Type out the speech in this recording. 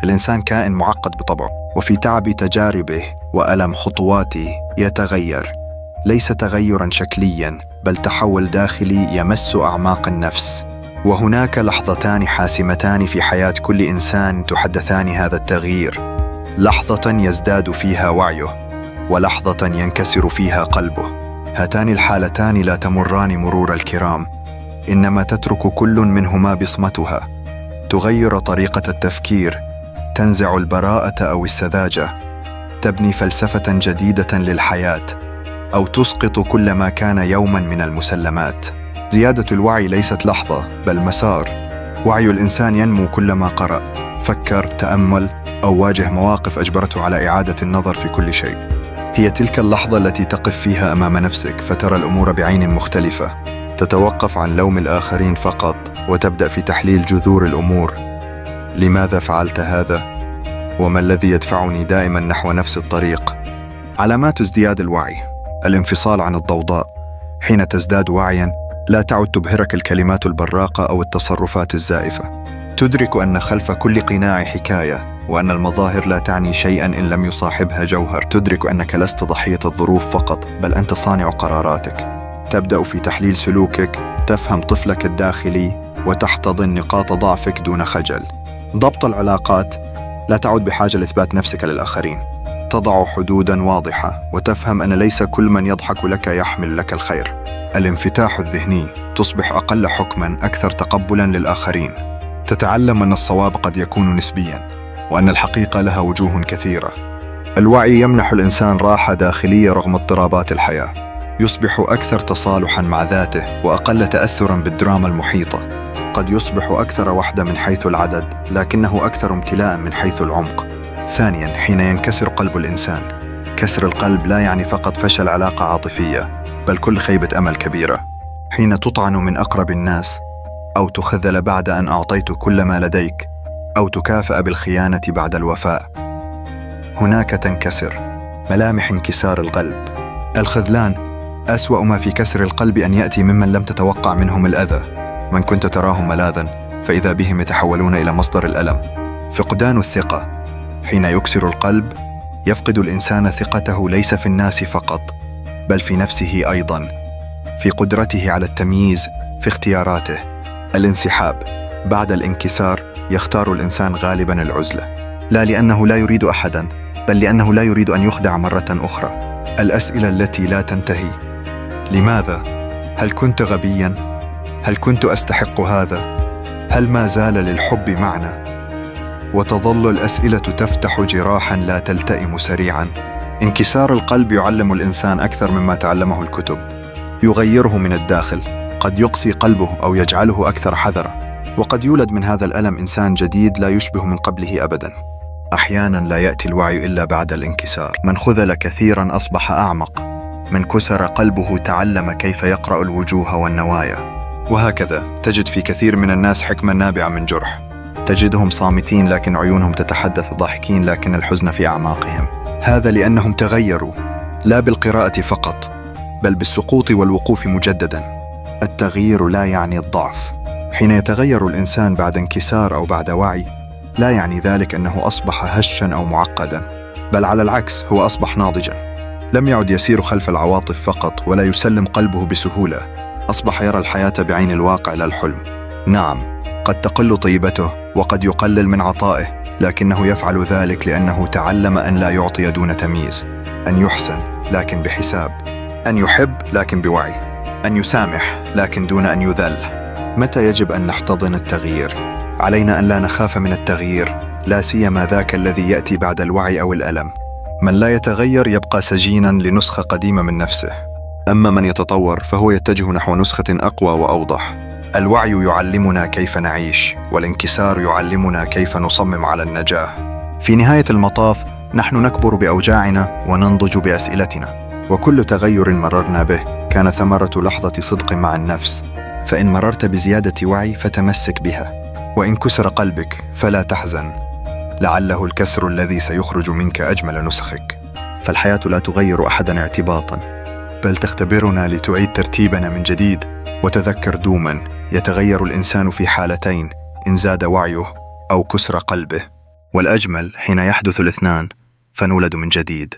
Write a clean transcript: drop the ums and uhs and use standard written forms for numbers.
الإنسان كائن معقد بطبعه، وفي تعب تجاربه وألم خطواته يتغير، ليس تغيراً شكلياً بل تحول داخلي يمس أعماق النفس. وهناك لحظتان حاسمتان في حياة كل إنسان تحدثان هذا التغيير، لحظة يزداد فيها وعيه ولحظة ينكسر فيها قلبه. هاتان الحالتان لا تمران مرور الكرام، إنما تترك كل منهما بصمتها، تغير طريقة التفكير، تنزع البراءة أو السذاجة، تبني فلسفة جديدة للحياة، أو تسقط كل ما كان يوما من المسلمات. زيادة الوعي ليست لحظة بل مسار. وعي الإنسان ينمو كلما قرأ، فكر، تأمل أو واجه مواقف أجبرته على إعادة النظر في كل شيء. هي تلك اللحظة التي تقف فيها أمام نفسك فترى الأمور بعين مختلفة، تتوقف عن لوم الآخرين فقط وتبدأ في تحليل جذور الأمور. لماذا فعلت هذا؟ وما الذي يدفعني دائما نحو نفس الطريق؟ علامات ازدياد الوعي: الانفصال عن الضوضاء. حين تزداد وعيا لا تعد تبهرك الكلمات البراقة أو التصرفات الزائفة، تدرك أن خلف كل قناع حكاية، وأن المظاهر لا تعني شيئا إن لم يصاحبها جوهر. تدرك أنك لست ضحية الظروف فقط بل أنت صانع قراراتك. تبدأ في تحليل سلوكك، تفهم طفلك الداخلي وتحتضن نقاط ضعفك دون خجل. ضبط العلاقات، لا تعد بحاجة لإثبات نفسك للآخرين، تضع حدوداً واضحة وتفهم أن ليس كل من يضحك لك يحمل لك الخير. الانفتاح الذهني، تصبح أقل حكماً، أكثر تقبلاً للآخرين. تتعلم أن الصواب قد يكون نسبياً وأن الحقيقة لها وجوه كثيرة. الوعي يمنح الإنسان راحة داخلية رغم اضطرابات الحياة، يصبح أكثر تصالحاً مع ذاته وأقل تأثراً بالدراما المحيطة. قد يصبح أكثر وحدة من حيث العدد لكنه أكثر امتلاءً من حيث العمق. ثانياً، حين ينكسر قلب الإنسان. كسر القلب لا يعني فقط فشل علاقة عاطفية بل كل خيبة أمل كبيرة. حين تطعن من أقرب الناس، أو تخذل بعد أن أعطيت كل ما لديك، أو تكافأ بالخيانة بعد الوفاء، هناك تنكسر ملامح انكسار القلب. الخذلان، أسوأ ما في كسر القلب أن يأتي ممن لم تتوقع منهم الأذى. من كنت تراهم ملاذا فإذا بهم يتحولون إلى مصدر الألم. فقدان الثقة، حين يكسر القلب يفقد الإنسان ثقته ليس في الناس فقط بل في نفسه أيضا، في قدرته على التمييز، في اختياراته. الانسحاب، بعد الانكسار يختار الإنسان غالبا العزلة، لا لأنه لا يريد أحدا بل لأنه لا يريد أن يخدع مرة أخرى. الأسئلة التي لا تنتهي: لماذا؟ هل كنت غبيا؟ هل كنت أستحق هذا؟ هل ما زال للحب معنى؟ وتظل الأسئلة تفتح جراحا لا تلتئم سريعا. انكسار القلب يعلم الإنسان أكثر مما تعلمه الكتب، يغيره من الداخل، قد يقسي قلبه أو يجعله أكثر حذرا، وقد يولد من هذا الألم إنسان جديد لا يشبه من قبله أبدا. أحيانا لا يأتي الوعي إلا بعد الانكسار. من خذل كثيرا أصبح أعمق، من كسر قلبه تعلم كيف يقرأ الوجوه والنوايا. وهكذا تجد في كثير من الناس حكمة نابعة من جرح، تجدهم صامتين لكن عيونهم تتحدث، ضاحكين لكن الحزن في أعماقهم. هذا لأنهم تغيروا، لا بالقراءة فقط بل بالسقوط والوقوف مجددا. التغيير لا يعني الضعف. حين يتغير الإنسان بعد انكسار أو بعد وعي لا يعني ذلك أنه أصبح هشا أو معقدا، بل على العكس هو أصبح ناضجا. لم يعد يسير خلف العواطف فقط ولا يسلم قلبه بسهولة، أصبح يرى الحياة بعين الواقع لا الحلم. نعم، قد تقل طيبته وقد يقلل من عطائه، لكنه يفعل ذلك لأنه تعلم أن لا يعطي دون تمييز، أن يحسن لكن بحساب، أن يحب لكن بوعي، أن يسامح لكن دون أن يذل. متى يجب أن نحتضن التغيير؟ علينا أن لا نخاف من التغيير، لا سيما ذاك الذي يأتي بعد الوعي أو الألم. من لا يتغير يبقى سجينا لنسخة قديمة من نفسه، أما من يتطور فهو يتجه نحو نسخة أقوى وأوضح. الوعي يعلمنا كيف نعيش، والانكسار يعلمنا كيف نصمم على النجاة. في نهاية المطاف نحن نكبر بأوجاعنا وننضج بأسئلتنا، وكل تغير مررنا به كان ثمرة لحظة صدق مع النفس. فإن مررت بزيادة وعي فتمسك بها، وإن كسر قلبك فلا تحزن، لعله الكسر الذي سيخرج منك أجمل نسخك. فالحياة لا تغير أحدا اعتباطا بل تختبرنا لتعيد ترتيبنا من جديد. وتذكر دوما، يتغير الإنسان في حالتين: إن زاد وعيه أو كسر قلبه. والأجمل حين يحدث الاثنان فنولد من جديد.